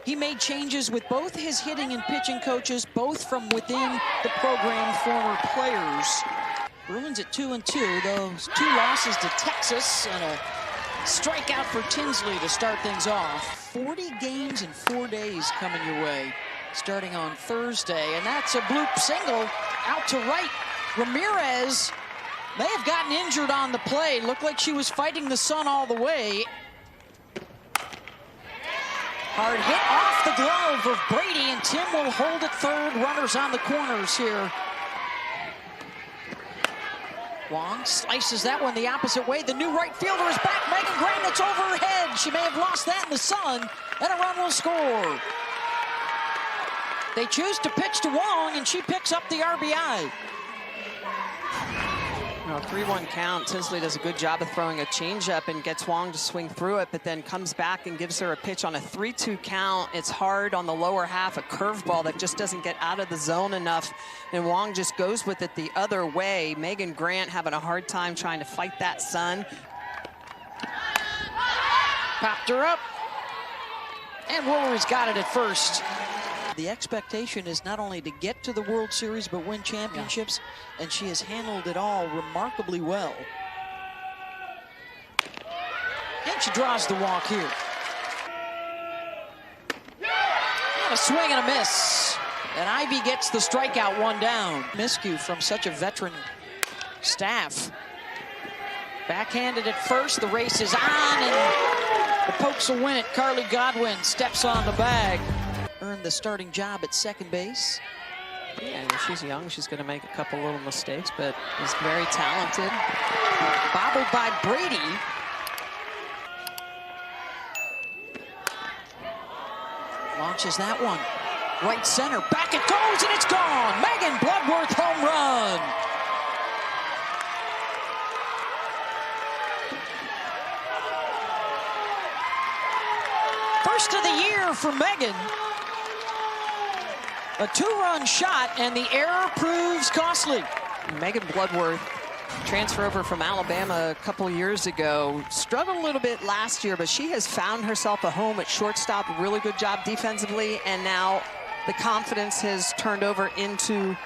He made changes with both his hitting and pitching coaches, both from within the program, former players. Bruins at 2-2, those 2 losses to Texas and a strikeout for Tinsley to start things off. 40 games in 4 days coming your way, starting on Thursday. And that's a bloop single out to right. Ramirez may have gotten injured on the play. Looked like she was fighting the sun all the way. Hard hit off the glove of Brady, and Tim will hold at third. Runners on the corners here. Wong slices that one the opposite way. The new right fielder is back. Megan Grant, it's over her head. She may have lost that in the sun, and a run will score. They choose to pitch to Wong, and she picks up the RBI. 3-1 count. Tinsley does a good job of throwing a changeup and gets Wong to swing through it, but then comes back and gives her a pitch on a 3-2 count. It's hard on the lower half, a curveball that just doesn't get out of the zone enough, and Wong just goes with it the other way. Megan Grant having a hard time trying to fight that sun. Popped her up, and Woolery's got it at first. The expectation is not only to get to the World Series, but win championships, and she has handled it all remarkably well. And she draws the walk here. And a swing and a miss. And Ivy gets the strikeout, 1 down. Miscue from such a veteran staff. Backhanded at first, the race is on, and the Pokes will win it. Carly Godwin steps on the bag. Earned the starting job at second base. Yeah, she's young. She's going to make a couple little mistakes, but is very talented. Bobbled by Brady. Launches that one. Right center. Back it goes, and it's gone. Megan Bloodworth home run. First of the year for Megan. A 2-run shot, and the error proves costly. Megan Bloodworth, transfer over from Alabama a couple years ago, struggled a little bit last year, but she has found herself a home at shortstop. Really good job defensively, and now the confidence has turned over into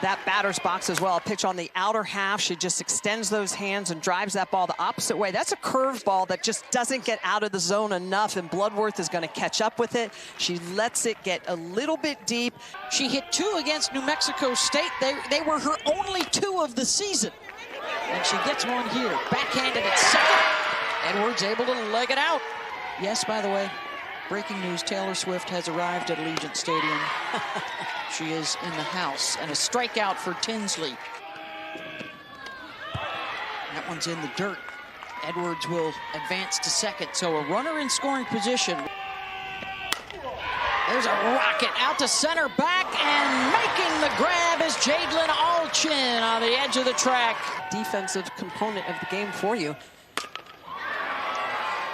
that batter's box as well. A pitch on the outer half. She just extends those hands and drives that ball the opposite way. That's a curveball that just doesn't get out of the zone enough, and Bloodworth is going to catch up with it. She lets it get a little bit deep. She hit 2 against New Mexico State. They were her only 2 of the season. And she gets one here. Backhanded at second. Edwards able to leg it out. Yes, by the way, breaking news, Taylor Swift has arrived at Allegiant Stadium. She is in the house, and a strikeout for Tinsley. That one's in the dirt. Edwards will advance to second, so a runner in scoring position. There's a rocket out to center back, and making the grab is Jadlyn Alchin on the edge of the track. Defensive component of the game for you.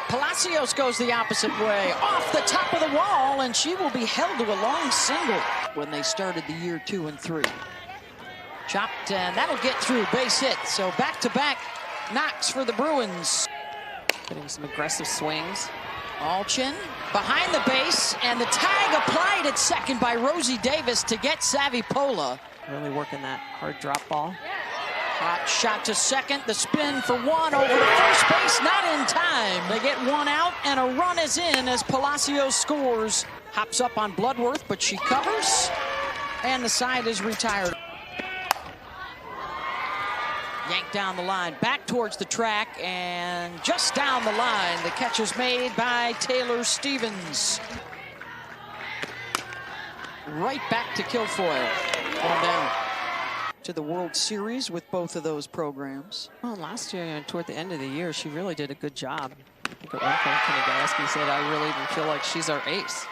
Palacios goes the opposite way, off the top of the wall, and she will be held to a long single when they started the year 2 and 3. Chopped, and that'll get through, base hit. So back-to-back knocks for the Bruins. Getting some aggressive swings. Alchin behind the base, and the tag applied at second by Rosie Davis to get Savvy Pola. Really working that hard drop ball. Hot shot to second, the spin for 1 over to first base, not in time. They get 1 out, and a run is in as Palacios scores. Hops up on Bloodworth, but she covers, and the side is retired. Yanked down the line, back towards the track, and just down the line. The catch is made by Taylor Stevens. Right back to Kilfoyle. On down to the World Series with both of those programs. Well, last year, toward the end of the year, she really did a good job. I think at one point, Kenny Galaski said, I really even feel like she's our ace.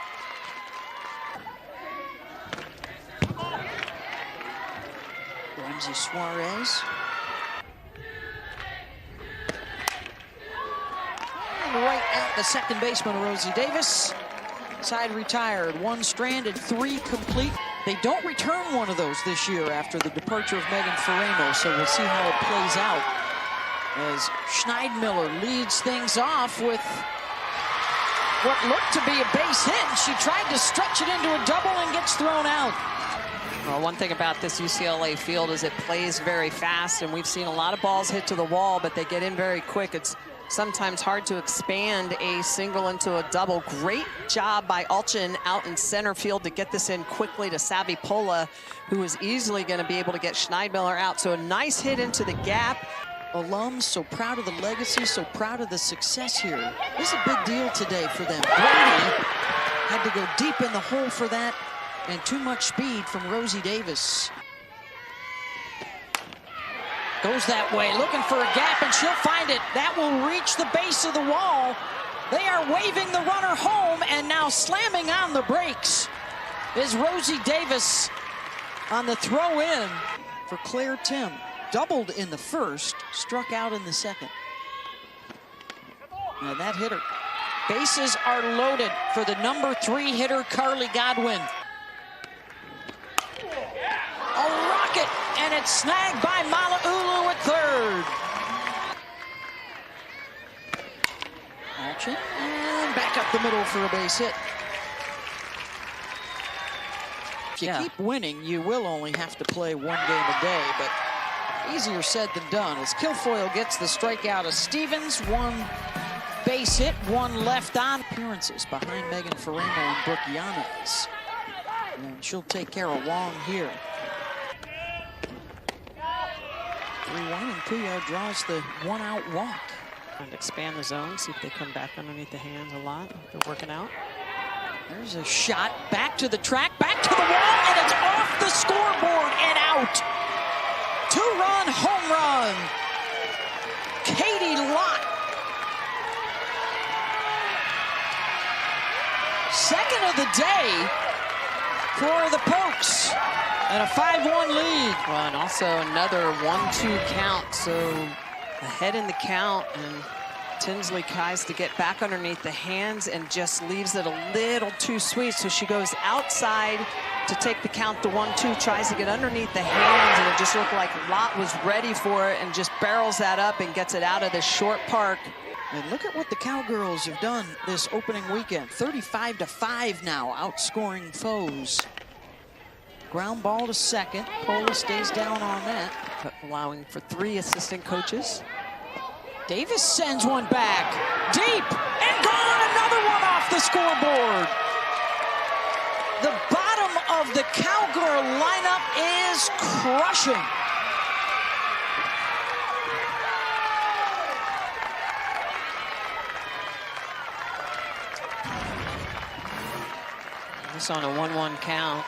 Ramsey Suarez. And right at the second baseman, Rosie Davis. Side retired, 1 stranded, 3 complete. They don't return one of those this year after the departure of Megan Faremo, so we'll see how it plays out as Schneidmiller leads things off with what looked to be a base hit, and she tried to stretch it into a double and gets thrown out. Well, one thing about this UCLA field is it plays very fast, and we've seen a lot of balls hit to the wall, but they get in very quick. It's sometimes hard to expand a single into a double. Great job by Alchin out in center field to get this in quickly to Savipola, who is easily going to be able to get Schneidmiller out. So a nice hit into the gap. Alums so proud of the legacy, so proud of the success here. This is a big deal today for them. Brady had to go deep in the hole for that, and too much speed from Rosie Davis. Goes that way, looking for a gap, and she'll find it. That will reach the base of the wall. They are waving the runner home, and now slamming on the brakes is Rosie Davis on the throw in for Claire Tim. Doubled in the first, struck out in the second. Now that hitter. Bases are loaded for the number 3 hitter, Carly Godwin. A rocket, and it's snagged by Mala'ulu at third. Alchin, and back up the middle for a base hit. If you keep winning, you will only have to play one game a day, but easier said than done as Kilfoyle gets the strikeout of Stevens. 1 base hit, 1 left on. Appearances behind Megan Ferramo and Brooke Yanez. And she'll take care of Wong here. 3-1, and Puyo draws the 1-out walk. And expand the zone, see if they come back underneath the hands a lot. They're working out. There's a shot back to the track, back to the wall, and it's off the scoreboard and out. 2-run home run. Katie Lott. Second of the day for the Pokes. And a 5-1 lead. Well, and also another 1-2 count. So ahead in the count, and Tinsley tries to get back underneath the hands and just leaves it a little too sweet. So she goes outside to take the count to 1-2, tries to get underneath the hands, and it just looked like Lott was ready for it and just barrels that up and gets it out of this short park. And look at what the Cowgirls have done this opening weekend. 35-5 now, outscoring foes. Ground ball to second. Pola stays down on that. But allowing for 3 assistant coaches. Davis sends one back. Deep and gone. Another one off the scoreboard. The bottom of the Cowgirl lineup is crushing. This on a 1-1 count.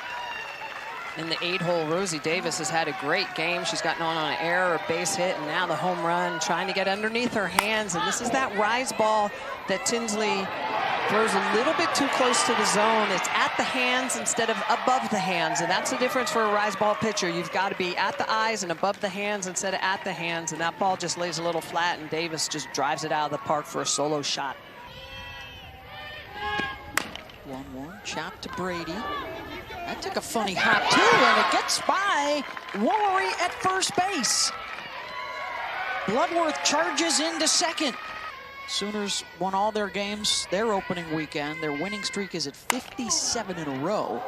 In the 8-hole, Rosie Davis has had a great game. She's gotten on an error, a base hit, and now the home run, trying to get underneath her hands. And this is that rise ball that Tinsley throws a little bit too close to the zone. It's at the hands instead of above the hands, and that's the difference for a rise ball pitcher. You've got to be at the eyes and above the hands instead of at the hands, and that ball just lays a little flat, and Davis just drives it out of the park for a solo shot. 1-1, chop to Brady. That took a funny hop too, and it gets by Woolery at first base. Bloodworth charges into second. Sooners won all their games their opening weekend. Their winning streak is at 57 in a row.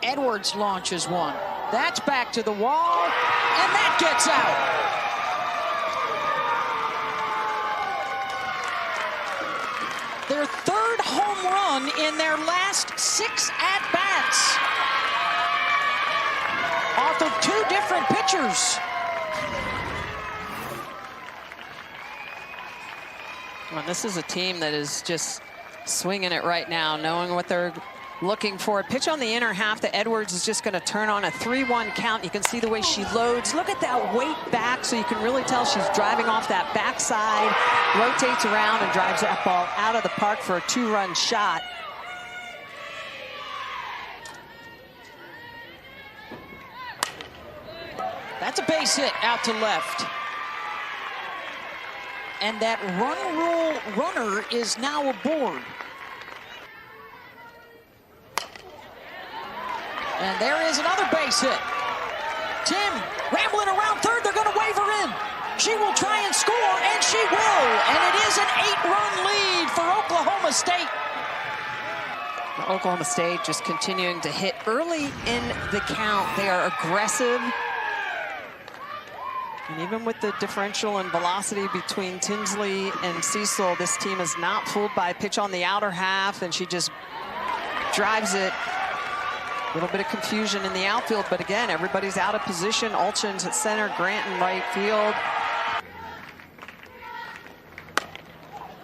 Edwards launches one. That's back to the wall, and that gets out. Their 3rd home run in their last 6 at-bats. Off of 2 different pitchers. Well, this is a team that is just swinging it right now, knowing what they're looking for. Pitch on the inner half that Edwards is just going to turn on a 3-1 count. You can see the way she loads. Look at that weight back, so you can really tell she's driving off that backside, rotates around and drives that ball out of the park for a 2-run shot. That's a base hit out to left. And that run rule runner is now aboard. And there is another base hit. Tim rambling around third. They're going to wave her in. She will try and score, and she will. And it is an 8-run lead for Oklahoma State. Oklahoma State just continuing to hit early in the count. They are aggressive. And even with the differential in velocity between Tinsley and Cecil, this team is not fooled by a pitch on the outer half, and she just drives it. A little bit of confusion in the outfield, but again, everybody's out of position. Ulchin's at center, Grant in right field.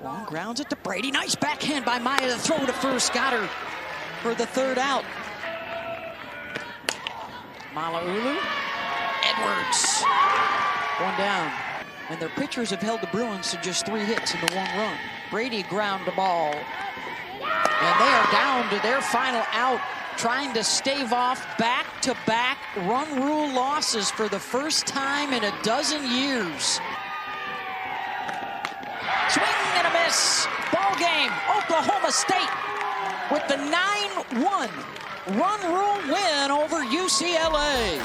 Long grounds it to Brady. Nice backhand by Maya. The throw to first. Got her for the third out. Malaulu. Edwards. One down. And their pitchers have held the Bruins to just 3 hits in the 1 run. Brady ground the ball. And they are down to their final out, trying to stave off back-to-back run rule losses for the first time in a dozen years. Swing and a miss. Ball game. Oklahoma State with the 9-1 run rule win over UCLA.